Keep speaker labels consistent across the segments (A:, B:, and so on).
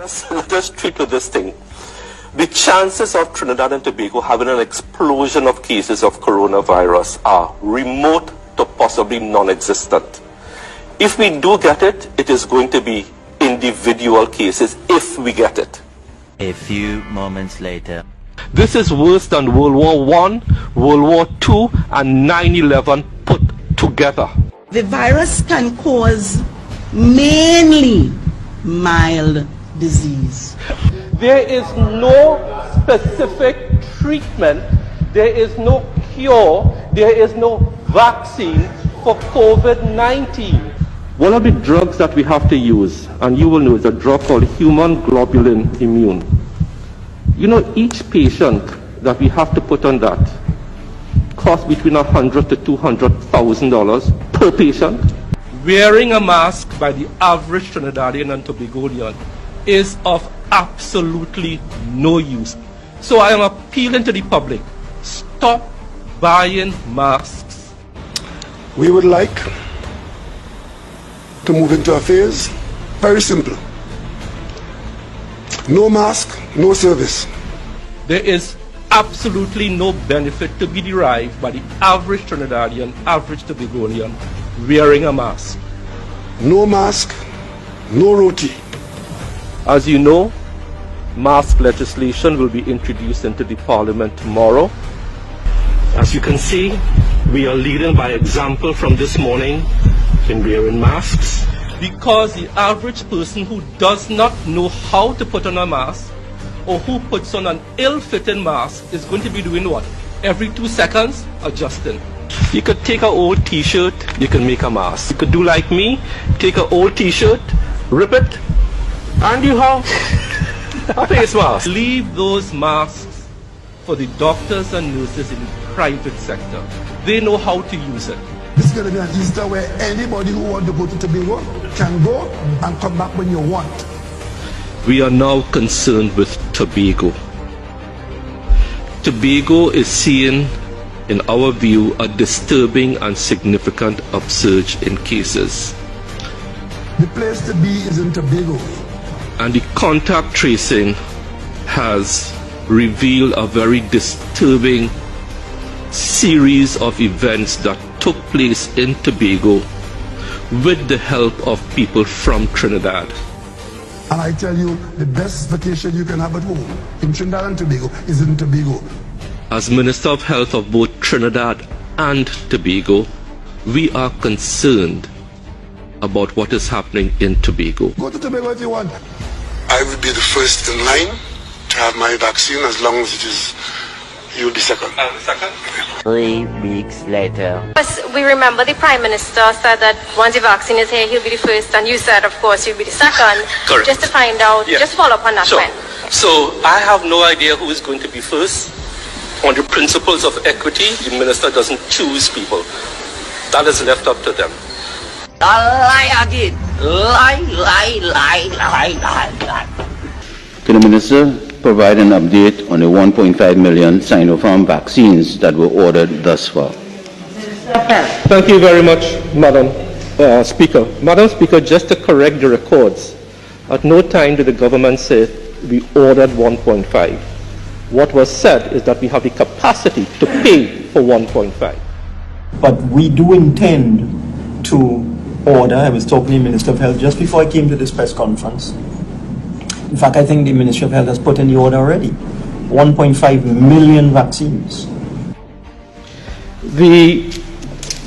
A: Let us treat with this thing. The chances of Trinidad and Tobago having an explosion of cases of coronavirus are remote to possibly non-existent. If we do get it, it is going to be individual cases if we get it.
B: A few moments later.
A: This is worse than World War I, World War II, and 9/11 put together.
C: The virus can cause mainly mild disease.
A: There is no specific treatment, there is no cure, there is no vaccine for COVID-19. One of the drugs that we have to use, and you will know, is a drug called human globulin immune. You know, each patient that we have to put on that costs between $100,000 to $200,000 per patient. Wearing a mask by the average Trinidadian and Tobagoan is of absolutely no use. So I am appealing to the public, stop buying masks.
D: We would like to move into a phase, very simple. No mask, no service.
A: There is absolutely no benefit to be derived by the average Trinidadian, average Tobagoan wearing a mask.
D: No mask, no roti.
A: As you know, mask legislation will be introduced into the Parliament tomorrow. As you can see, we are leading by example from this morning in wearing masks. Because the average person who does not know how to put on a mask, or who puts on an ill-fitting mask, is going to be doing what? Every 2 seconds, adjusting. You could take an old t-shirt, you can make a mask. You could do like me, take an old t-shirt, rip it, and you have a face mask. Leave those masks for the doctors and nurses in the private sector. They know how to use it.
D: This is going to be an Easter where anybody who wants to go to Tobago can go and come back when you want.
A: We are now concerned with Tobago. Tobago is seeing, in our view, a disturbing and significant upsurge in cases.
D: The place to be is in Tobago.
A: And the contact tracing has revealed a very disturbing series of events that took place in Tobago with the help of people from Trinidad.
D: And I tell you, the best vacation you can have at home in Trinidad and Tobago is in Tobago.
A: As Minister of Health of both Trinidad and Tobago, we are concerned about what is happening in Tobago.
D: Go to Tobago if you want. I will be the first in line to have my vaccine as long as it is. You'll be second.
A: Second?
B: 3 weeks later.
E: We remember the Prime Minister said that once the vaccine is here, he'll be the first, and you said, of course, you'll be the second.
A: Correct.
E: Just to find out, just follow up on that point.
A: So I have no idea who is going to be first. On the principles of equity, the minister doesn't choose people. That is left up to them.
B: Lie again. Lie.
F: Can the minister provide an update on the 1.5 million Sinopharm vaccines that were ordered thus far?
A: Thank you very much, Madam Speaker. Madam Speaker, just to correct the records, at no time did the government say we ordered 1.5. What was said is that we have the capacity to pay for 1.5.
G: But we do intend to order. I was talking to the Minister of Health just before I came to this press conference. In fact, I think the Ministry of Health has put in the order already. 1.5 million vaccines.
A: The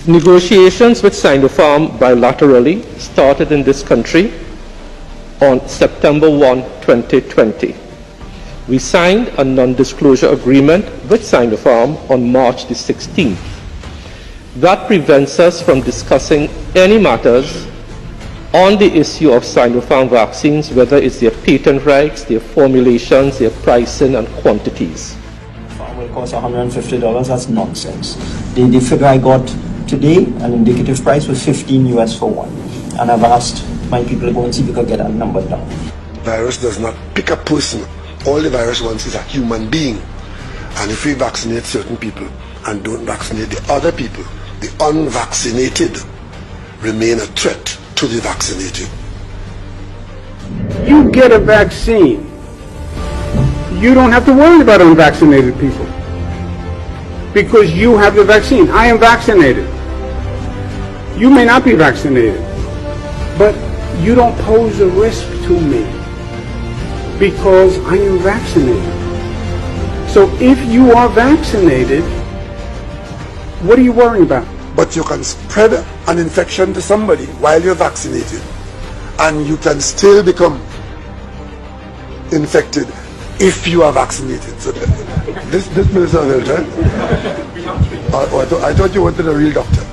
A: negotiations with Sinopharm bilaterally started in this country on September 1, 2020. We signed a non-disclosure agreement with Sinopharm on March the 16th. That prevents us from discussing any matters on the issue of Sinopharm vaccines, whether it's their patent rights, their formulations, their pricing and quantities.
G: It will cost $150, that's nonsense. The figure I got today, an indicative price was $15 US for one. And I've asked my people to go and see if we could get that number down.
D: Virus does not pick a person. All the virus wants is a human being. And if we vaccinate certain people and don't vaccinate the other people, the unvaccinated remain a threat to the vaccinated.
H: you get a vaccine, you don't have to worry about unvaccinated people because you have the vaccine. I am vaccinated. You may not be vaccinated, but you don't pose a risk to me because I am vaccinated. So if you are vaccinated, what are you worrying about?
D: But you can spread an infection to somebody while you're vaccinated, and you can still become infected if you are vaccinated. So this Minister of Health, right? I thought you wanted a real doctor.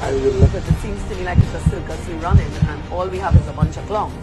I: I will look at it. It seems to me like it's a circus we're running, and all we have is a bunch of clowns.